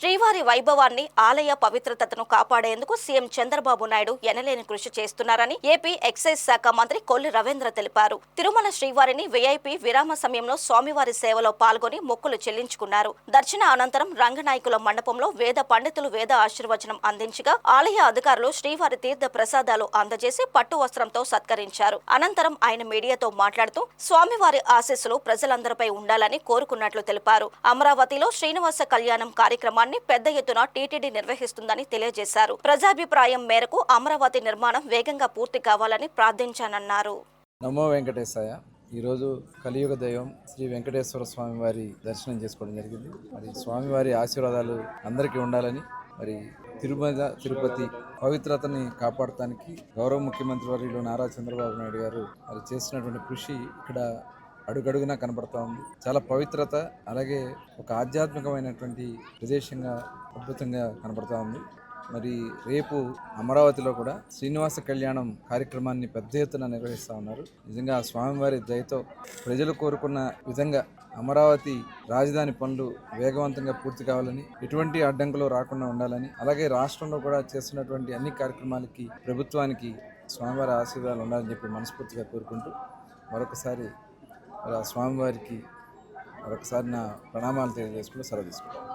శ్రీవారి వైభవాన్ని, ఆలయ పవిత్రతను కాపాడేందుకు సీఎం చంద్రబాబు నాయుడు ఎనలేని కృషి చేస్తున్నారని ఏపీ ఎక్సైజ్ శాఖ మంత్రి కొల్లి రవీంద్ర తెలిపారు. తిరుమల శ్రీవారిని వీఐపీ విరామ సమయంలో స్వామివారి సేవలో పాల్గొని మొక్కులు చెల్లించుకున్నారు. దర్శన అనంతరం రంగనాయకుల మండపంలో వేద పండితులు వేద ఆశీర్వచనం అందించగా ఆలయ అధికారులు శ్రీవారి తీర్థ ప్రసాదాలు అందజేసి పట్టు వస్త్రంతో సత్కరించారు. అనంతరం ఆయన మీడియాతో మాట్లాడుతూ స్వామివారి ఆశీస్సులు ప్రజలందరిపై ఉండాలని కోరుకున్నట్లు తెలిపారు. అమరావతిలో శ్రీనివాస కళ్యాణం కార్యక్రమాన్ని పెద్ద ఎత్తున టీటీడీ నిర్వహిస్తుందని తెలియజేశారు. ప్రజాభిప్రాయం మేరకు అమరావతి నిర్మాణం వేగంగా పూర్తి కావాలని ప్రార్థించానన్నారు. నమో వెంకటేశాయ. ఈరోజు కలియుగ దైవం శ్రీ వెంకటేశ్వర స్వామి వారి దర్శనం చేసుకోవడం జరిగింది. మరి స్వామివారి ఆశీర్వాదాలు అందరికీ ఉండాలని, మరి తిరుమల తిరుపతి పవిత్రతని కాపాడటానికి గౌరవ ముఖ్యమంత్రి వర్యులు నారా చంద్రబాబు నాయుడు గారు మరి చేసినటువంటి కృషి ఇక్కడ అడుగడుగునా కనబడతా ఉంది. చాలా పవిత్రత, అలాగే ఒక ఆధ్యాత్మికమైనటువంటి ప్రదేశంగా అద్భుతంగా కనబడతా ఉంది. మరి రేపు అమరావతిలో కూడా శ్రీనివాస కళ్యాణం కార్యక్రమాన్ని పెద్ద ఎత్తున నిర్వహిస్తూ ఉన్నారు. నిజంగా స్వామివారి దయతో ప్రజలు కోరుకున్న విధంగా అమరావతి రాజధాని పనులు వేగవంతంగా పూర్తి కావాలని, ఎటువంటి అడ్డంకులు రాకుండా ఉండాలని, అలాగే రాష్ట్రంలో కూడా చేస్తున్నటువంటి అన్ని కార్యక్రమాలకి ప్రభుత్వానికి స్వామివారి ఆశీర్వాదాలు ఉండాలని చెప్పి మనస్ఫూర్తిగా కోరుకుంటూ మరొకసారి స్వామివారికి మరొకసారి నా ప్రణామాలు తెలియజేసుకుంటూ సెలవు తీసుకుంటాను.